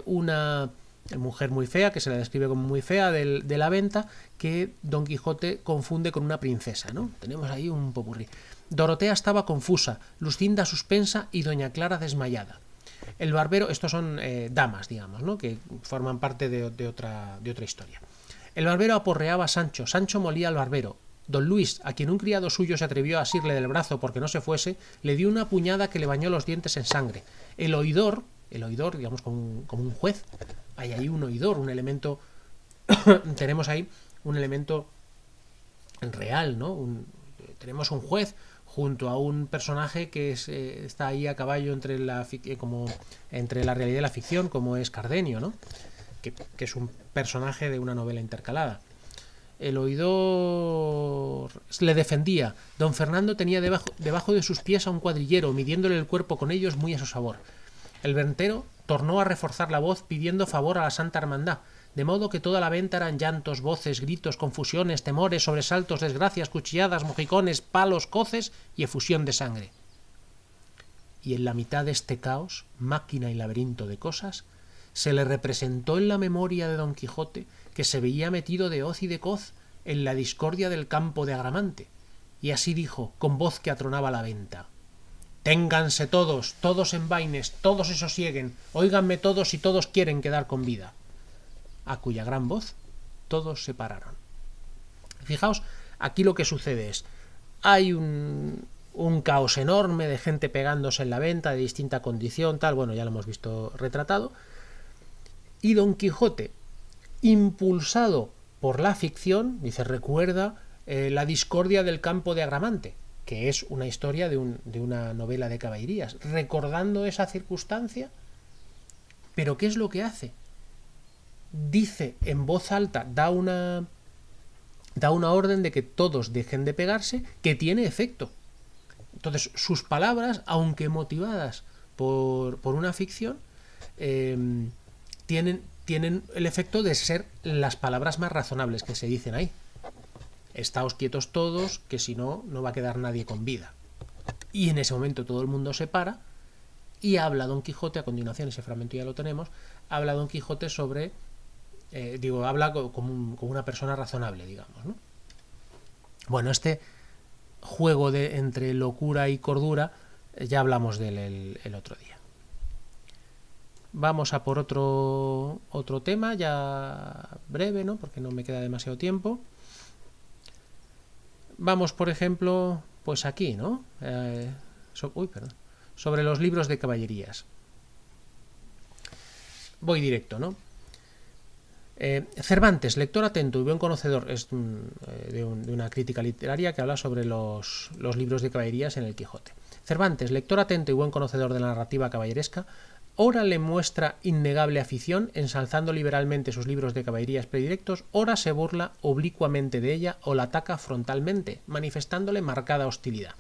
una mujer muy fea, que se la describe como muy fea, de la venta, que Don Quijote confunde con una princesa, ¿no? Tenemos ahí un popurrí. Dorotea estaba confusa, Lucinda suspensa y Doña Clara desmayada. El barbero, estos son damas, digamos, ¿no?, que forman parte de otra historia. El barbero aporreaba a Sancho, Sancho molía al barbero. Don Luis, a quien un criado suyo se atrevió a asirle del brazo porque no se fuese, le dio una puñada que le bañó los dientes en sangre. El oidor, digamos, como un juez, hay ahí un oidor, un elemento, tenemos ahí un elemento real, ¿no? Tenemos un juez junto a un personaje que está ahí a caballo entre la realidad y la ficción, como es Cardenio, ¿no?, que es un personaje de una novela intercalada. El oidor le defendía. Don Fernando tenía debajo de sus pies a un cuadrillero, midiéndole el cuerpo con ellos muy a su sabor. El ventero tornó a reforzar la voz pidiendo favor a la Santa Hermandad. de modo que toda la venta eran llantos, voces, gritos, confusiones, temores, sobresaltos, desgracias, cuchilladas, mojicones, palos, coces y efusión de sangre. Y en la mitad de este caos, máquina y laberinto de cosas, se le representó en la memoria de Don Quijote que se veía metido de hoz y de coz en la discordia del campo de Agramante, y así dijo, con voz que atronaba la venta: «Ténganse todos, todos en vaines, todos se sosieguen, óiganme todos si todos quieren quedar con vida». A cuya gran voz todos se pararon. Fijaos, aquí lo que sucede es, hay un caos enorme de gente pegándose en la venta de distinta condición, tal, bueno, ya lo hemos visto retratado, y Don Quijote, impulsado por la ficción, dice, recuerda la discordia del campo de Agramante, que es una historia de una novela de caballerías, recordando esa circunstancia, pero ¿qué es lo que hace? Dice en voz alta, da una orden de que todos dejen de pegarse, que tiene efecto. Entonces, sus palabras, aunque motivadas por una ficción, tienen el efecto de ser las palabras más razonables que se dicen ahí. Estáos quietos todos, que si no, no va a quedar nadie con vida. Y en ese momento todo el mundo se para y habla Don Quijote, a continuación, ese fragmento ya lo tenemos, habla Don Quijote sobre... habla como una persona razonable, digamos, ¿no? Bueno, este juego entre locura y cordura ya hablamos de él el otro día. Vamos a por otro tema, ya breve, ¿no? Porque no me queda demasiado tiempo. Vamos, por ejemplo, pues aquí, ¿no? Sobre los libros de caballerías. Voy directo, ¿no? Cervantes, lector atento y buen conocedor, es de una crítica literaria que habla sobre los libros de caballerías en el Quijote. Cervantes, lector atento y buen conocedor de la narrativa caballeresca, ora le muestra innegable afición, ensalzando liberalmente sus libros de caballerías predilectos, ora se burla oblicuamente de ella o la ataca frontalmente, manifestándole marcada hostilidad.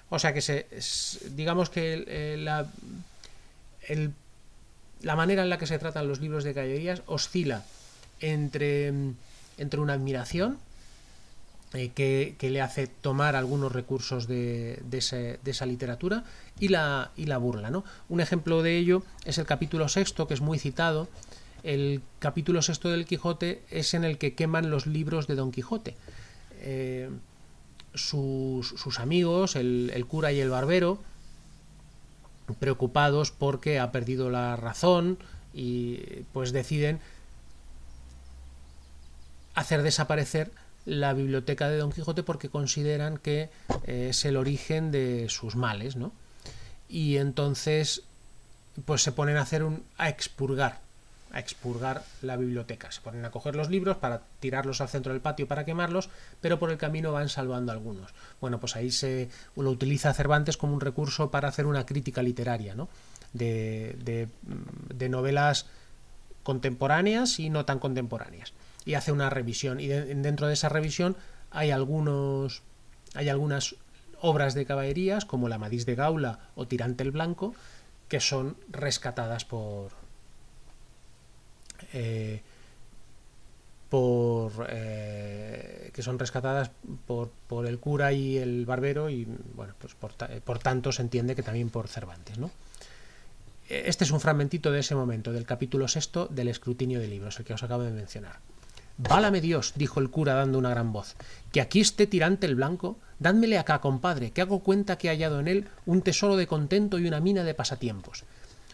O sea que digamos que la manera en la que se tratan los libros de caballerías oscila entre una admiración que le hace tomar algunos recursos de esa literatura y la burla, ¿no? Un ejemplo de ello es el capítulo 6, que es muy citado. El capítulo 6 del Quijote es en el que queman los libros de Don Quijote. Sus amigos, el cura y el barbero, preocupados porque ha perdido la razón, y pues deciden hacer desaparecer la biblioteca de Don Quijote porque consideran que es el origen de sus males, ¿no? Y entonces pues se ponen a expurgar la biblioteca. Se ponen a coger los libros para tirarlos al centro del patio para quemarlos, pero por el camino van salvando algunos. Bueno, pues ahí lo utiliza Cervantes como un recurso para hacer una crítica literaria, ¿no? de novelas contemporáneas y no tan contemporáneas. Y hace una revisión. Y dentro de esa revisión hay algunas obras de caballerías, como la Amadís de Gaula o Tirante el Blanco, que son rescatadas por el cura y el barbero, y bueno, pues por tanto se entiende que también por Cervantes, ¿no? Este es un fragmentito de ese momento, del capítulo 6 del escrutinio de libros, el que os acabo de mencionar. «Válame Dios», dijo el cura dando una gran voz, «que aquí esté Tirante el Blanco. Dádmele acá, compadre, que hago cuenta que he hallado en él un tesoro de contento y una mina de pasatiempos.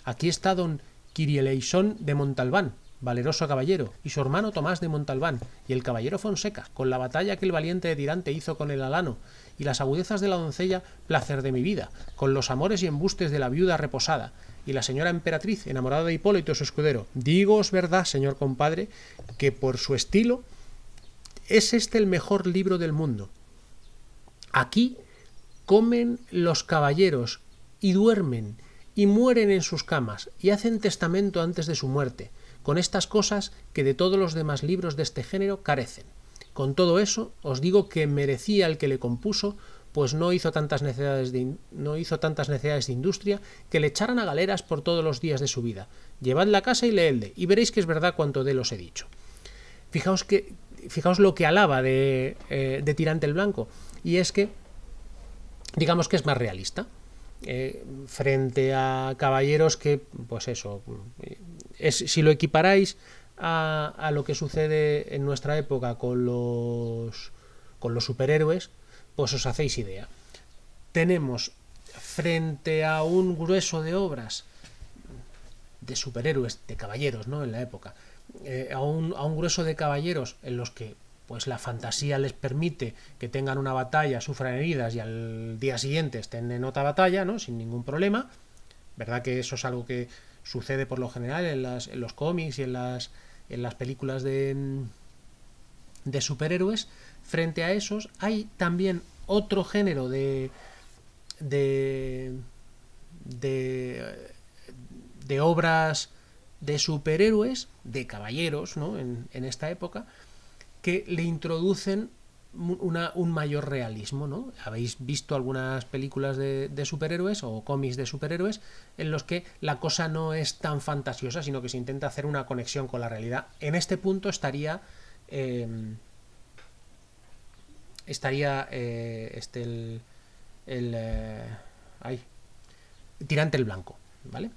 Aquí está don Quirieleisón de Montalbán, valeroso caballero, y su hermano Tomás de Montalbán, y el caballero Fonseca, con la batalla que el valiente de Tirante hizo con el alano, y las agudezas de la doncella, placer de mi vida, con los amores y embustes de la viuda reposada, y la señora emperatriz, enamorada de Hipólito su escudero. Dígoos verdad, señor compadre, que por su estilo es este el mejor libro del mundo. Aquí comen los caballeros y duermen y mueren en sus camas y hacen testamento antes de su muerte, con estas cosas que de todos los demás libros de este género carecen. Con todo eso, os digo que merecía el que le compuso pues no hizo tantas necesidades de industria que le echaran a galeras por todos los días de su vida. Llevadla a casa y leedle, y veréis que es verdad cuanto de él os he dicho. Fijaos lo que alaba de Tirante el Blanco, y es que, digamos que es más realista. Frente a caballeros que, pues eso, si lo equiparáis a lo que sucede en nuestra época con los superhéroes, pues os hacéis idea. Tenemos frente a un grueso de obras de superhéroes, de caballeros, ¿no? En la época, a un grueso de caballeros en los que pues la fantasía les permite que tengan una batalla, sufran heridas y al día siguiente estén en otra batalla, ¿no? Sin ningún problema. ¿Verdad que eso es algo que sucede por lo general en los cómics y en las películas de superhéroes? Frente a esos hay también otro género de obras de superhéroes, de caballeros, ¿no? en esta época, que le introducen un mayor realismo, ¿no? Habéis visto algunas películas de superhéroes o cómics de superhéroes en los que la cosa no es tan fantasiosa, sino que se intenta hacer una conexión con la realidad. En este punto estaría Tirante el Blanco, ¿vale?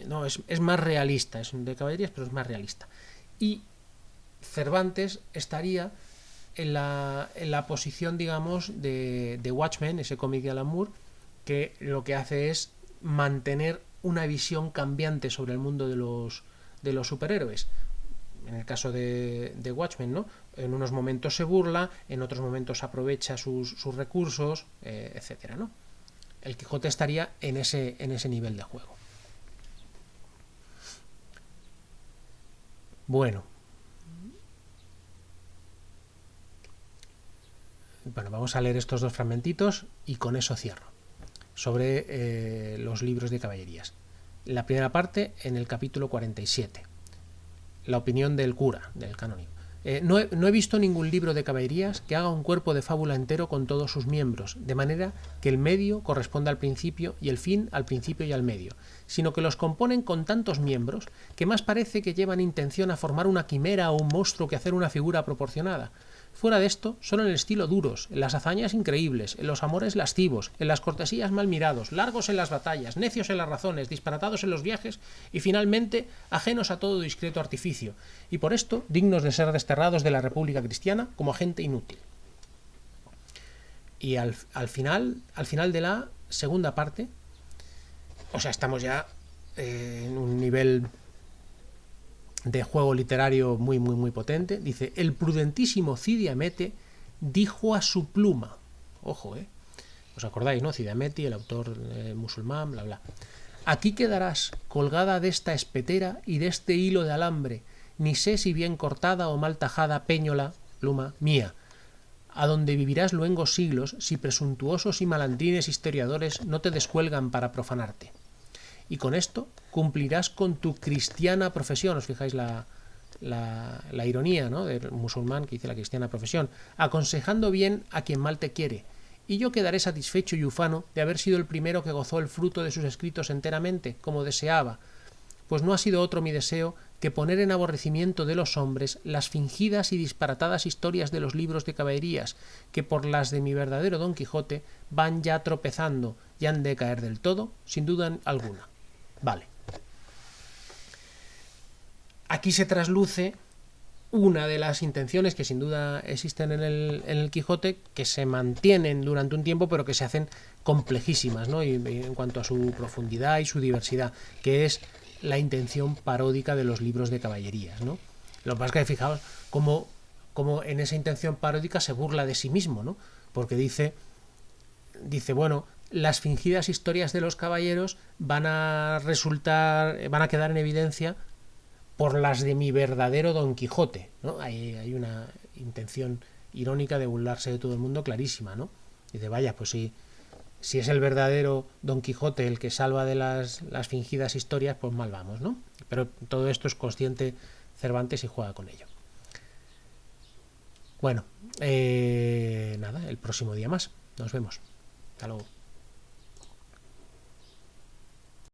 No, es más realista, es de caballerías, pero es más realista. Y Cervantes estaría en la posición, digamos, de Watchmen, ese cómic de Alan Moore, que lo que hace es mantener una visión cambiante sobre el mundo de los superhéroes. En el caso de Watchmen, ¿no? En unos momentos se burla, en otros momentos aprovecha sus recursos, etcétera, ¿no? El Quijote estaría en ese nivel de juego. Bueno, vamos a leer estos dos fragmentitos y con eso cierro. Sobre los libros de caballerías. La primera parte en el capítulo 47. La opinión del cura, del canónigo. No he visto ningún libro de caballerías que haga un cuerpo de fábula entero con todos sus miembros, de manera que el medio corresponda al principio y el fin al principio y al medio, sino que los componen con tantos miembros que más parece que llevan intención a formar una quimera o un monstruo que hacer una figura proporcionada. Fuera de esto, son en el estilo duros, en las hazañas increíbles, en los amores lascivos, en las cortesías mal mirados, largos en las batallas, necios en las razones, disparatados en los viajes y finalmente ajenos a todo discreto artificio, y por esto dignos de ser desterrados de la República Cristiana como gente inútil. Y al final de la segunda parte, o sea, estamos ya en un nivel de juego literario muy, muy, muy potente. Dice: el prudentísimo Cide Hamete dijo a su pluma. Ojo, ¿os acordáis, no? Cide Hamete, el autor musulmán, bla, bla. Aquí quedarás colgada de esta espetera y de este hilo de alambre, ni sé si bien cortada o mal tajada péñola, pluma mía, a donde vivirás luengos siglos si presuntuosos y malandrines historiadores no te descuelgan para profanarte. Y con esto cumplirás con tu cristiana profesión. Os fijáis la ironía, ¿no? Del musulmán que dice la cristiana profesión, aconsejando bien a quien mal te quiere. Y yo quedaré satisfecho y ufano de haber sido el primero que gozó el fruto de sus escritos enteramente, como deseaba, pues no ha sido otro mi deseo que poner en aborrecimiento de los hombres las fingidas y disparatadas historias de los libros de caballerías, que por las de mi verdadero Don Quijote van ya tropezando y han de caer del todo, sin duda alguna. Vale. Aquí se trasluce una de las intenciones que sin duda existen en el Quijote, que se mantienen durante un tiempo, pero que se hacen complejísimas, ¿no? Y en cuanto a su profundidad y su diversidad, que es la intención paródica de los libros de caballerías, ¿no? Lo que pasa es que fijaos cómo en esa intención paródica se burla de sí mismo, ¿no? Porque dice, bueno, las fingidas historias de los caballeros van a quedar en evidencia por las de mi verdadero Don Quijote, ¿no? Hay una intención irónica de burlarse de todo el mundo clarísima, ¿no? Dice, vaya, pues si es el verdadero Don Quijote el que salva de las fingidas historias, pues mal vamos, ¿no? Pero todo esto es consciente Cervantes y juega con ello. Bueno, nada, el próximo día más. Nos vemos. Hasta luego.